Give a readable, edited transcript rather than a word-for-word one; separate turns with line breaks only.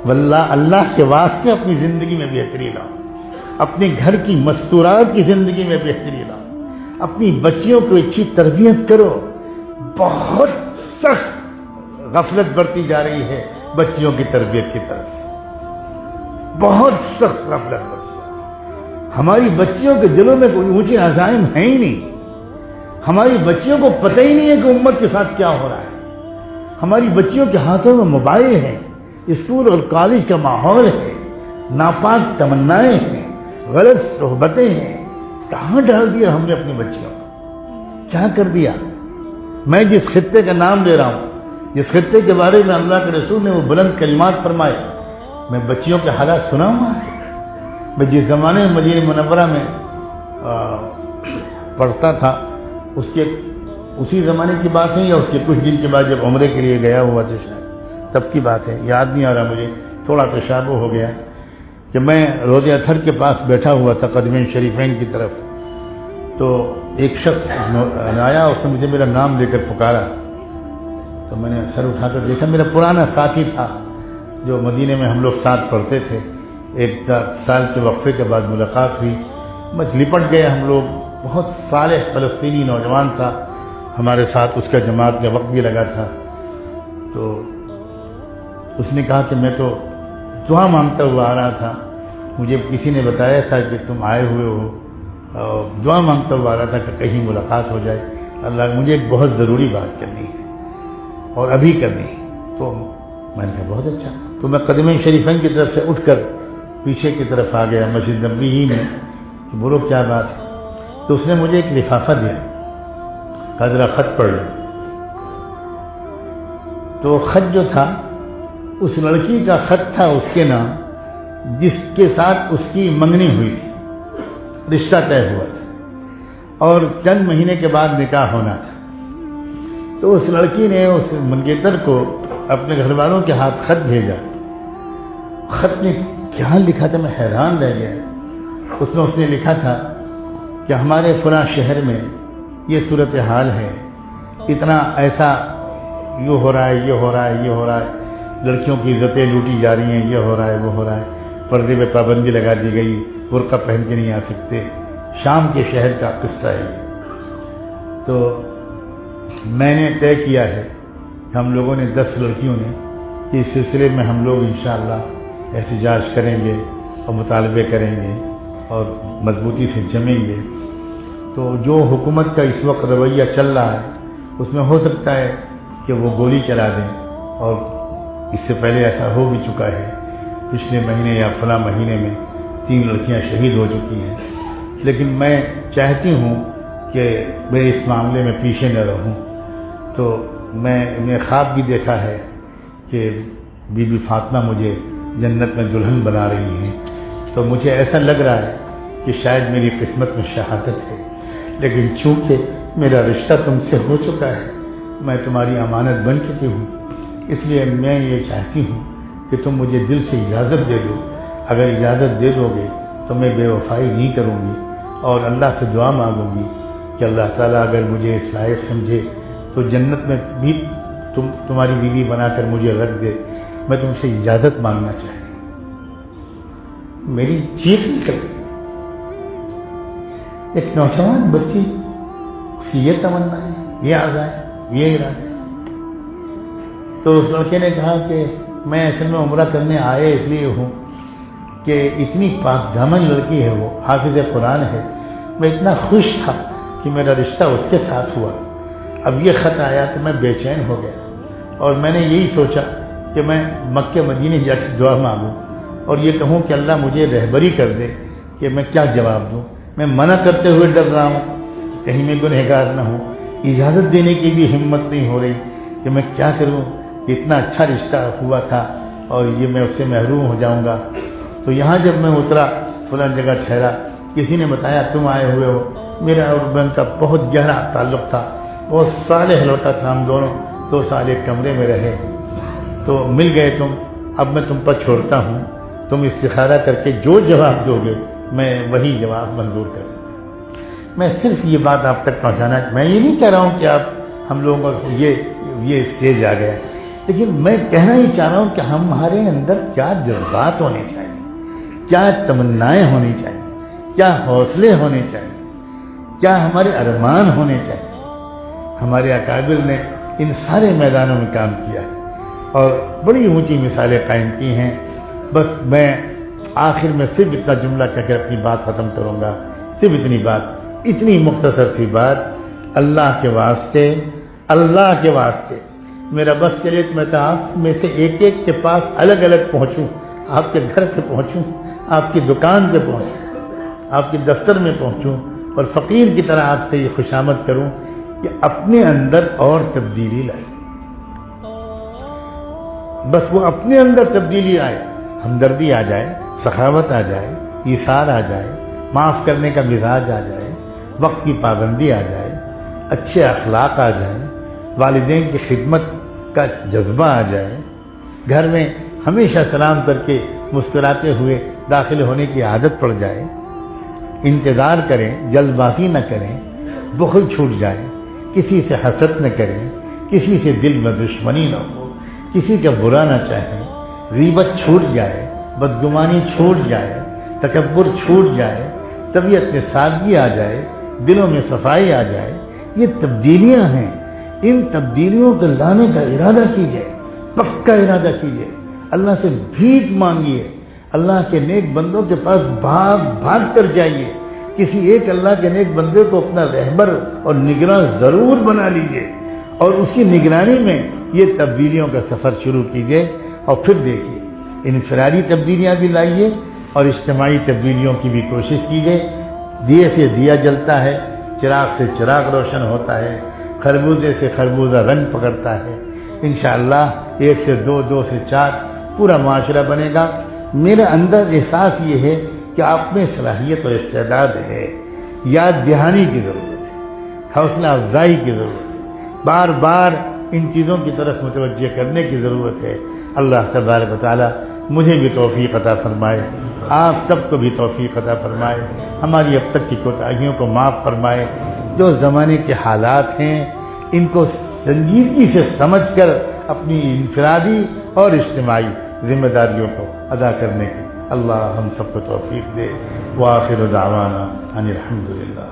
واللہ اللہ کے واسطے اپنی زندگی میں بہتری لاؤ، اپنے گھر کی مستورات کی زندگی میں بہتری لاؤ، اپنی بچیوں کو اچھی تربیت کرو۔ بہت سخت غفلت برتی جا رہی ہے بچیوں کی تربیت کی طرف سے، بہت سخت غفلت برتی جا رہی ہے۔ ہماری بچیوں کے دلوں میں کوئی اونچے عزائم ہیں ہی نہیں، ہماری بچیوں کو پتہ ہی نہیں ہے کہ امت کے ساتھ کیا ہو رہا ہے۔ ہماری بچیوں کے ہاتھوں میں موبائل ہیں، اسکول اور کالج کا ماحول ہے، ناپاک تمنائیں ہیں، غلط صحبتیں ہیں۔ کہاں ڈال دیا ہم نے اپنی بچیوں کو؟ کیا کر دیا؟ میں جس خطے کا نام لے رہا ہوں، جس خطے کے بارے میں اللہ کے رسول نے وہ بلند کلمات فرمائے، میں بچیوں کے حالات سناؤں گا؟ میں جس زمانے میں مدینہ منورہ میں پڑھتا تھا، اسی زمانے کی بات ہے یا اس کے کچھ دن کے بعد جب عمرے کے لیے گیا ہوا تھا شاید، تب کی بات ہے، یاد نہیں آ رہا مجھے، تھوڑا تشابہ ہو گیا کہ میں روضہ اطہر کے پاس بیٹھا ہوا تھا قدمین شریفین کی طرف، تو ایک شخص آیا، اس نے مجھے میرا نام لے کر پکارا، تو میں نے سر اٹھا کر دیکھا، میرا پرانا ساتھی تھا جو مدینے میں ہم لوگ ساتھ پڑھتے تھے۔ ایک سال کے وقفے کے بعد ملاقات ہوئی، بس لپٹ گئے ہم لوگ۔ بہت صالح فلسطینی نوجوان تھا ہمارے ساتھ، اس کا جماعت کا وقت بھی لگا تھا۔ تو اس نے کہا کہ میں تو دعا مانگتا ہوا آ رہا تھا، مجھے کسی نے بتایا تھا کہ تم آئے ہوئے ہو، دعا مانگتا ہوا آ رہا تھا کہ کہیں ملاقات ہو جائے، اللہ مجھے ایک بہت ضروری بات کرنی ہے اور ابھی کرنی ہے۔ تو میں نے کہا بہت اچھا، تو میں قدمین شریفین کی طرف سے اٹھ کر پیچھے کی طرف آ گیا مسجد نبوی ہی میں کہ بولو کیا بات ہے۔ تو اس نے مجھے ایک لفافہ دیا، کہا ذرا خط پڑھ لو۔ تو خط جو تھا اس لڑکی کا خط تھا اس کے نام، جس کے ساتھ اس کی منگنی ہوئی تھی، رشتہ طے ہوا تھا اور چند مہینے کے بعد نکاح ہونا تھا۔ تو اس لڑکی نے اس منگیتر کو اپنے گھر والوں کے ہاتھ خط بھیجا۔ خط میں کیا لکھا تھا میں حیران رہ گیا۔ اس نے لکھا تھا کہ ہمارے فلاں شہر میں یہ صورتحال ہے، اتنا ایسا یہ ہو رہا ہے، یہ ہو رہا ہے، یہ ہو رہا ہے، لڑکیوں کی عزتیں لوٹی جا رہی ہیں، یہ ہو رہا ہے، وہ ہو رہا ہے، پردے پہ پابندی لگا دی گئی، برقع پہن کے نہیں آ سکتے۔ شام کے شہر کا قصہ ہے۔ تو میں نے طے کیا ہے کہ ہم لوگوں نے 10 لڑکیوں نے کہ اس سلسلے میں ہم لوگ انشاءاللہ احتجاج کریں گے اور مطالبے کریں گے اور مضبوطی سے جمیں گے۔ تو جو حکومت کا اس وقت رویہ چل رہا ہے اس میں ہو سکتا ہے کہ وہ گولی چلا دیں، اور اس سے پہلے ایسا ہو بھی چکا ہے، پچھلے مہینے یا فلاں مہینے میں 3 لڑکیاں شہید ہو چکی ہیں۔ لیکن میں چاہتی ہوں کہ میں اس معاملے میں پیچھے نہ رہوں۔ تو میں نے خواب بھی دیکھا ہے کہ بی بی فاطمہ مجھے جنت میں دلہن بنا رہی ہیں، تو مجھے ایسا لگ رہا ہے کہ شاید میری قسمت میں شہادت ہے، لیکن چونکہ میرا رشتہ تم سے ہو چکا ہے، میں تمہاری امانت بن چکی ہوں، اس لیے میں یہ چاہتی ہوں کہ تم مجھے دل سے اجازت دے دو۔ اگر اجازت دے دو گے تو میں بے وفائی نہیں کروں گی، اور اللہ سے دعا مانگوں گی کہ اللہ تعالیٰ اگر مجھے اس لائق سمجھے تو جنت میں بھی تمہاری بیوی بنا کر مجھے رکھ دے۔ میں تم سے اجازت مانگنا چاہتی ہوں۔ میری چیخ نکل گئی۔ ایک نوجوان بچی کی یہ تمنا ہے، یہ آزاد ہے، یہ ارادہ ہے۔ تو اس لڑکے نے کہا کہ میں اصل میں عمرہ کرنے آئے اس لیے ہوں کہ اتنی پاک دامن لڑکی ہے، وہ حافظ قرآن ہے، میں اتنا خوش تھا کہ میرا رشتہ اس کے ساتھ ہوا۔ اب یہ خط آیا تو میں بے چین ہو گیا، اور میں نے یہی سوچا کہ میں مکہ مدینے جا کے دعا مانگوں اور یہ کہوں کہ اللہ مجھے رہبری کر دے کہ میں کیا جواب دوں۔ میں منع کرتے ہوئے ڈر رہا ہوں کہ کہیں میں گنہگار نہ ہوں، اجازت دینے کی بھی ہمت نہیں ہو رہی کہ میں کیا کروں، کہ اتنا اچھا رشتہ ہوا تھا اور یہ میں اس سے محروم ہو جاؤں گا۔ تو یہاں جب میں اترا، فلاں جگہ ٹھہرا، کسی نے بتایا تم آئے ہوئے ہو۔ میرا اور بہن کا بہت گہرا تعلق تھا، بہت صالح لڑکا تھا، ہم دونوں 2 سال ایک کمرے میں رہے، تو مل گئے تم۔ اب میں تم پر چھوڑتا ہوں، تم استخارہ کر کے جو جواب دو گے میں وہی جواب منظور کروں۔ میں صرف یہ بات آپ تک پہنچانا، میں یہ نہیں کہہ رہا ہوں کہ آپ ہم لوگوں کو یہ اسٹیج آ گیا، لیکن میں کہنا ہی چاہ رہا ہوں کہ ہمارے اندر کیا جذبات ہونے چاہیے، کیا تمنائیں ہونی چاہیے، کیا حوصلے ہونے چاہیے، کیا ہمارے ارمان ہونے چاہیے۔ ہمارے اکابر نے ان سارے میدانوں میں کام کیا ہے اور بڑی اونچی مثالیں قائم کی ہیں۔ بس میں آخر میں صرف اتنا جملہ کہہ کر اپنی بات ختم کروں گا، صرف اتنی بات، اتنی مختصر سی بات، اللہ کے واسطے، اللہ کے واسطے میرا بس چلے تو میں تو آپ میں سے ایک ایک کے پاس الگ الگ پہنچوں، آپ کے گھر پہ پہنچوں، آپ کی دکان پہ پہنچوں، آپ کے دفتر میں پہنچوں اور فقیر کی طرح آپ سے یہ خوشامد کروں کہ اپنے اندر اور تبدیلی لائے۔ بس وہ اپنے اندر تبدیلی آئے، ہمدردی آ جائے، سخاوت آ جائے، ایثار آ جائے، معاف کرنے کا مزاج آ جائے، وقت کی پابندی آ جائے، اچھے اخلاق آ جائیں، والدین کی خدمت کا جذبہ آ جائے، گھر میں ہمیشہ سلام کر کے مسکراتے ہوئے داخل ہونے کی عادت پڑ جائے، انتظار کریں، جلد بازی نہ کریں، بخل چھوٹ جائے، کسی سے حسد نہ کریں، کسی سے دل میں دشمنی نہ ہو، کسی کا برا نہ چاہیں، غیبت چھوٹ جائے، بدگمانی چھوٹ جائے، تکبر چھوٹ جائے، طبیعت میں سادگی آ جائے، دلوں میں صفائی آ جائے۔ یہ تبدیلیاں ہیں، ان تبدیلیوں کو لانے کا ارادہ کیجیے، پکا ارادہ کیجیے، اللہ سے بھیک مانگیے، اللہ کے نیک بندوں کے پاس بھاگ بھاگ کر جائیے، کسی ایک اللہ کے نیک بندے کو اپنا رہبر اور نگراں ضرور بنا لیجیے اور اسی نگرانی میں یہ تبدیلیوں کا سفر شروع کیجیے اور پھر دیکھیے انفرادی تبدیلیاں بھی لائیے اور اجتماعی تبدیلیوں کی بھی کوشش کیجیے۔ دیے سے دیا جلتا ہے، چراغ سے چراغ روشن ہوتا ہے، خربوزے سے خربوزہ رنگ پکڑتا ہے، انشاءاللہ 1 سے 2، 2 سے 4 پورا معاشرہ بنے گا۔ میرے اندر احساس یہ ہے کہ آپ میں صلاحیت اور استعداد ہے، یاد دہانی کی ضرورت ہے، حوصلہ افزائی کی ضرورت ہے، بار بار ان چیزوں کی طرف متوجہ کرنے کی ضرورت ہے۔ اللہ تبارک و تعالی مجھے بھی توفیق عطا فرمائے، آپ سب کو بھی توفیق عطا فرمائے، ہماری اب تک کی کوتاہیوں کو معاف فرمائے۔ جو زمانے کے حالات ہیں ان کو سنجیدگی سے سمجھ کر اپنی انفرادی اور اجتماعی ذمہ داریوں کو ادا کرنے کی اللہ ہم سب کو توفیق دے۔ وآخر دعوانا ان الحمد للہ۔